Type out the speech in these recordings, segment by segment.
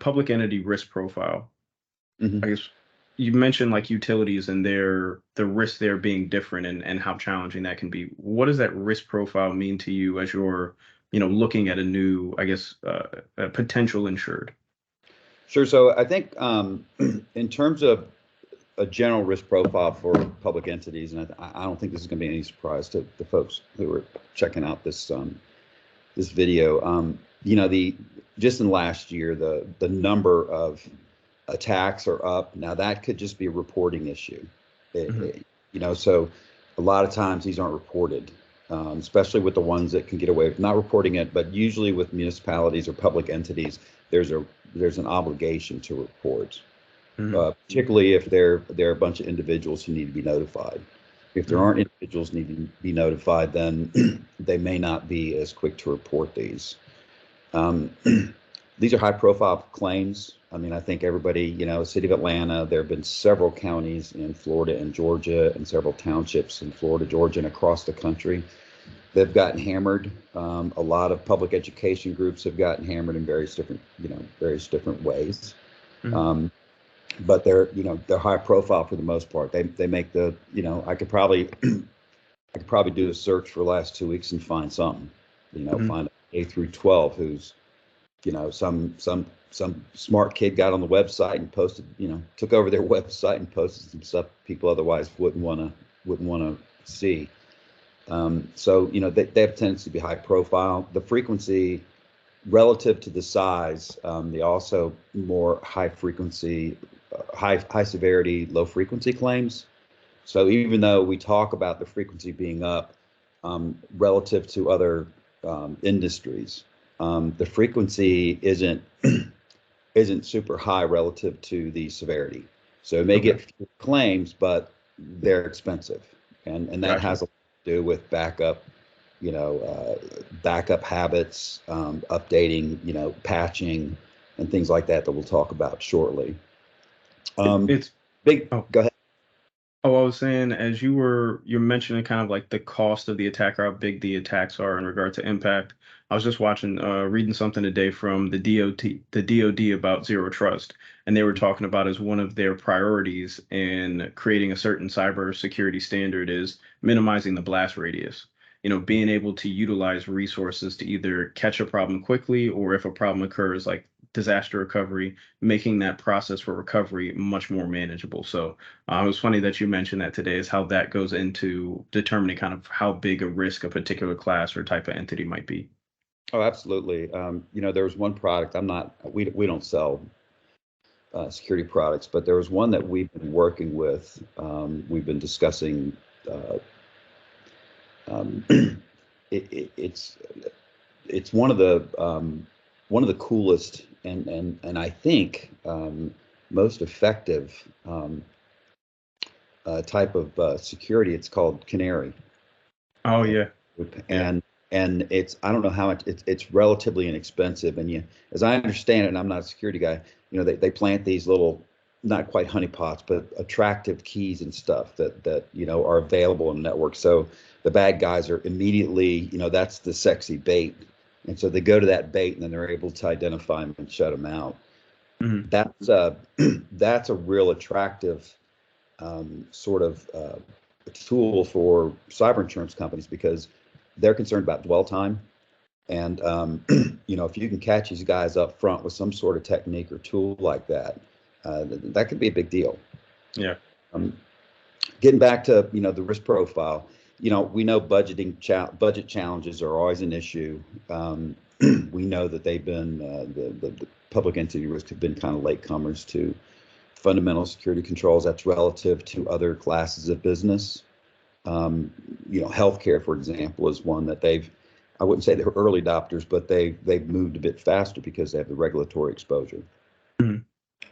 public entity risk profile. I Mhm. guess you mentioned like utilities and the risk there being different and how challenging that can be. What does that risk profile mean to you as you're, looking at a new, I guess, a potential insured? Sure. So I think in terms of a general risk profile for public entities, and I don't think this is going to be any surprise to the folks who are checking out this video. The just in last year, the number of attacks are up. Now that could just be a reporting issue. Hmm. So a lot of times these aren't reported, especially with the ones that can get away with not reporting it. But usually with municipalities or public entities, there's a there's an obligation to report, Hmm. particularly if there are a bunch of individuals who need to be notified. If there Hmm. aren't individuals need to be notified, then they may not be as quick to report these. Um, these are high profile claims. I mean, I think everybody, City of Atlanta, there have been several counties in Florida and Georgia and several townships in Florida, Georgia, and across the country. They've gotten hammered. A lot of public education groups have gotten hammered in various different ways. Hmm. Um, but they're high profile for the most part. They make I could probably do a search for the last 2 weeks and find something. Hmm. Find A through 12 who's some smart kid got on the website and posted, took over their website and posted some stuff people otherwise wouldn't want to see. So they have a tendency to be high profile. The frequency relative to the size, they also more high frequency, high severity, low frequency claims. So even though we talk about the frequency being up relative to other industries, the frequency isn't super high relative to the severity. So it may Okay. get fewer claims, but they're expensive, and that Gotcha. has a lot to do with backup habits, updating, patching, and things like that we'll talk about shortly. It, Um, it's big, oh go ahead. Oh, I was saying, as you're mentioning kind of like the cost of the attack or how big the attacks are in regard to impact. I was just reading something today from the DoD about zero trust, and they were talking about as one of their priorities in creating a certain cyber security standard is minimizing the blast radius. Being able to utilize resources to either catch a problem quickly or if a problem occurs, like disaster recovery, making that process for recovery much more manageable. So it was funny that you mentioned that today is how that goes into determining kind of how big a risk a particular class or type of entity might be. Oh, absolutely. There was one product. We don't sell security products, but there was one that we've been working with. We've been discussing. Uh, um, it's one of the coolest and I think most effective type of security. It's called Canary. Oh uh, yeah, yeah. and it's I don't know how much it's relatively inexpensive. And as I understand it, and I'm not a security guy, they plant these little, not quite honeypots, but attractive keys and stuff that are available in the network. So the bad guys are immediately, that's the sexy bait, and so they go to that bait, and then they're able to identify them and shut them out. Hmm. That's that's a real attractive sort of tool for cyber insurance companies because they're concerned about dwell time. And if you can catch these guys up front with some sort of technique or tool like that, that could be a big deal. Yeah. Um, Getting back to the risk profile, we know budget challenges are always an issue. We know that they've been the public entity risk have been kind of latecomers to fundamental security controls. That's relative to other classes of business. Healthcare, for example, is one that I wouldn't say they're early adopters, but they've moved a bit faster because they have the regulatory exposure. Hmm.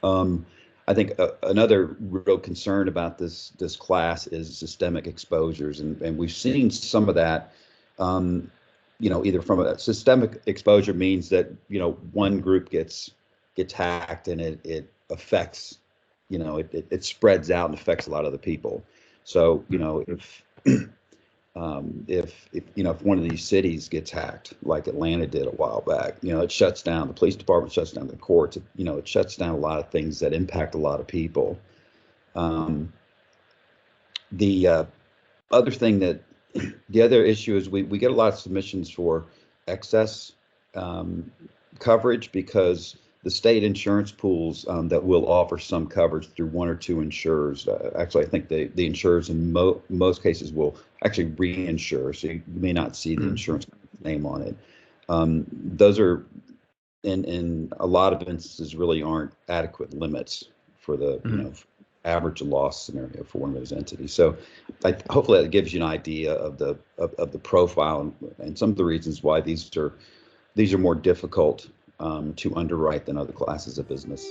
Um, I think another real concern about this class is systemic exposures, and we've seen some of that. Um, Either from a systemic exposure means that one group gets hacked and it affects, it spreads out and affects a lot of the people. So if If one of these cities gets hacked, like Atlanta did a while back, it shuts down the police department, shuts down the courts. It shuts down a lot of things that impact a lot of people. The other thing that the other issue is we get a lot of submissions for excess coverage, because the state insurance pools that will offer some coverage through one or two insurers. Actually, I think the insurers in most cases will actually reinsure, so you may not see the insurance name on it. Those are, in a lot of instances, really aren't adequate limits for the average loss scenario for one of those entities. So hopefully that gives you an idea of the profile and some of the reasons why these are more difficult to underwrite than other classes of business.